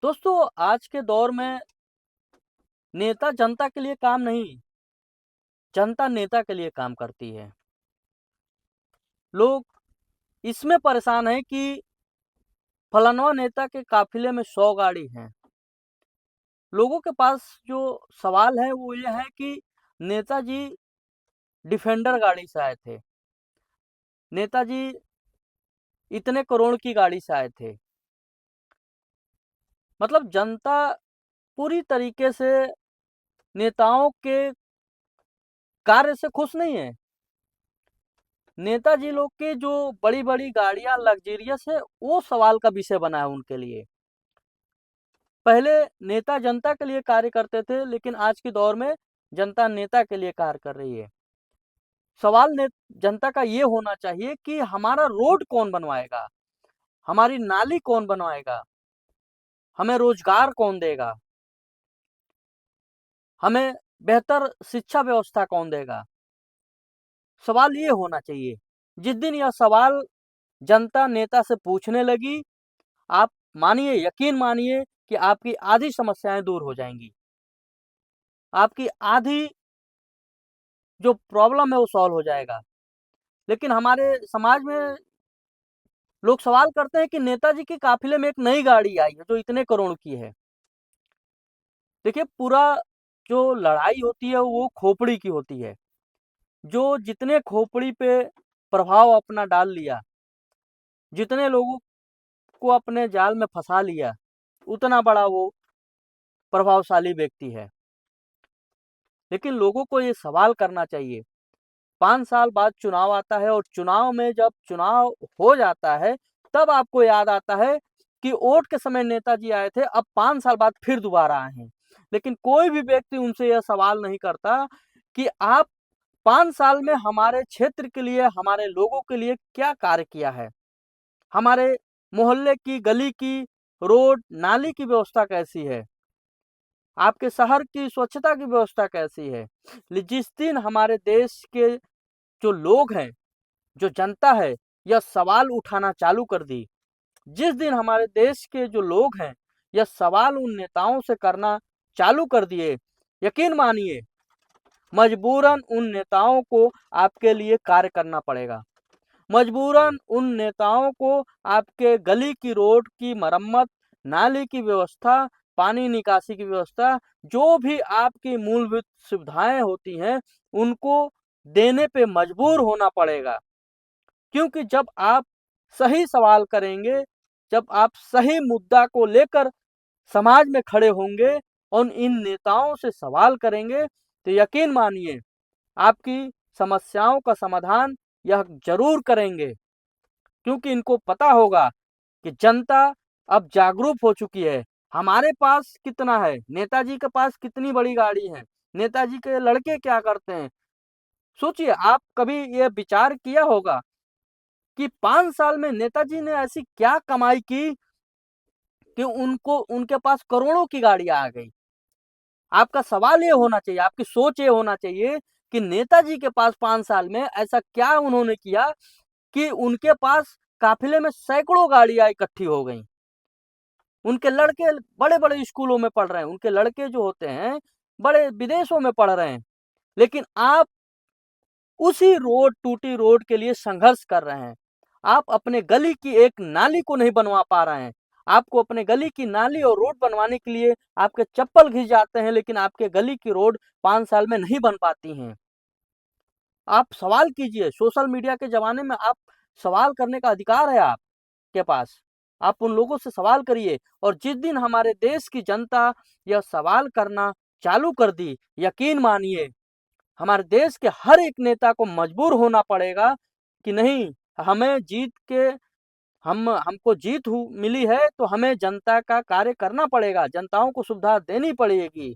दोस्तों, आज के दौर में नेता जनता के लिए काम नहीं, जनता नेता के लिए काम करती है। लोग इसमें परेशान हैं कि फलानवा नेता के काफ़िले में 100 गाड़ी हैं। लोगों के पास जो सवाल है वो ये है कि नेताजी डिफेंडर गाड़ी से आए थे। नेताजी इतने करोड़ की गाड़ी से आए थे। मतलब जनता पूरी तरीके से नेताओं के कार्य से खुश नहीं है। नेताजी लोग की जो बड़ी-बड़ी गाड़ियाँ लग्ज़रियस है, वो सवाल का विषय बना है उनके लिए। पहले नेता जनता के लिए कार्य करते थे, लेकिन आज के दौर में जनता नेता के लिए कार्य कर रही है। सवाल जनता का ये होना चाहिए कि हमारा रोड कौन बनवाएगा? हमारी नाली कौन बनवाएगा? हमें रोज़गार कौन देगा? हमें बेहतर शिक्षा व्यवस्था कौन देगा? सवाल ये होना चाहिए। जिस दिन यह सवाल जनता नेता से पूछने लगी, आप मानिए, यकीन मानिए कि आपकी आधी समस्याएँ दूर हो जाएँगी। आपकी आधी जो प्रॉब्लम है वो सॉल्व हो जाएगा। लेकिन हमारे समाज में लोग सवाल करते हैं कि नेताजी के काफ़िले में एक नई गाड़ी आई है जो इतने करोड़ की है। देखिए, पूरा जो लड़ाई होती है वो खोपड़ी की होती है। जो जितने खोपड़ी पे प्रभाव अपना डाल लिया, जितने लोगों को अपने जाल में फँसा लिया, उतना बड़ा वो प्रभावशाली व्यक्ति है। लेकिन लोगों को ये सवाल करना चाहिए, 5 साल बाद चुनाव आता है और चुनाव में जब चुनाव हो जाता है, तब आपको याद आता है कि वोट के समय नेताजी आए थे, अब 5 साल बाद फिर दोबारा आए हैं। लेकिन कोई भी व्यक्ति उनसे यह सवाल नहीं करता कि आप 5 साल में हमारे क्षेत्र के लिए, हमारे लोगों के लिए क्या कार्य किया है? हमारे मोहल्ले की, गली की, रोड, नाली की व्यवस्था कैसी है? आपके शहर की स्वच्छता की व्यवस्था कैसी है? जिस दिन हमारे देश के जो लोग हैं, जो जनता है, यह सवाल उठाना चालू कर दी, जिस दिन हमारे देश के जो लोग हैं, यह सवाल उन नेताओं से करना चालू कर दिए, यकीन मानिए, मजबूरन उन नेताओं को आपके लिए कार्य करना पड़ेगा। मजबूरन उन नेताओं को आपके गली की रोड की मरम्मत, नाली की व्यवस्था, पानी निकासी की व्यवस्था, जो भी आपकी मूलभूत सुविधाएँ होती हैं, उनको देने पे मजबूर होना पड़ेगा। क्योंकि जब आप सही सवाल करेंगे, जब आप सही मुद्दा को लेकर समाज में खड़े होंगे और इन नेताओं से सवाल करेंगे, तो यकीन मानिए, आपकी समस्याओं का समाधान यह ज़रूर करेंगे। क्योंकि इनको पता होगा कि जनता अब जागरूक हो चुकी है। हमारे पास कितना है, नेताजी के पास कितनी बड़ी गाड़ी है, नेताजी के लड़के क्या करते हैं। सोचिए, आप कभी ये विचार किया होगा कि 5 साल में नेताजी ने ऐसी क्या कमाई की कि उनको उनके पास करोड़ों की गाड़ियाँ आ गई। आपका सवाल ये होना चाहिए, आपकी सोच ये होना चाहिए कि नेताजी के पास 5 साल में ऐसा क्या उन्होंने किया कि उनके पास काफ़िले में सैकड़ों गाड़ियाँ इकट्ठी हो गईं। उनके लड़के बड़े-बड़े स्कूलों में पढ़ रहे हैं, उनके लड़के जो होते हैं, बड़े विदेशों में पढ़ रहे हैं। लेकिन आप उसी रोड, टूटी रोड के लिए संघर्ष कर रहे हैं। आप अपने गली की एक नाली को नहीं बनवा पा रहे हैं। आपको अपने गली की नाली और रोड बनवाने के लिए आपके चप्पल घिस जाते हैं, लेकिन आपके गली की रोड 5 साल में नहीं बन पाती हैं। आप सवाल कीजिए, सोशल मीडिया के ज़माने में आप सवाल करने का अधिकार है आपके पास। आप उन लोगों से सवाल करिए और जिस दिन हमारे देश की जनता यह सवाल करना चालू कर दी, यकीन मानिए, हमारे देश के हर एक नेता को मजबूर होना पड़ेगा कि नहीं, हमें जीत के हमको जीत मिली है तो हमें जनता का कार्य करना पड़ेगा, जनताओं को सुविधा देनी पड़ेगी।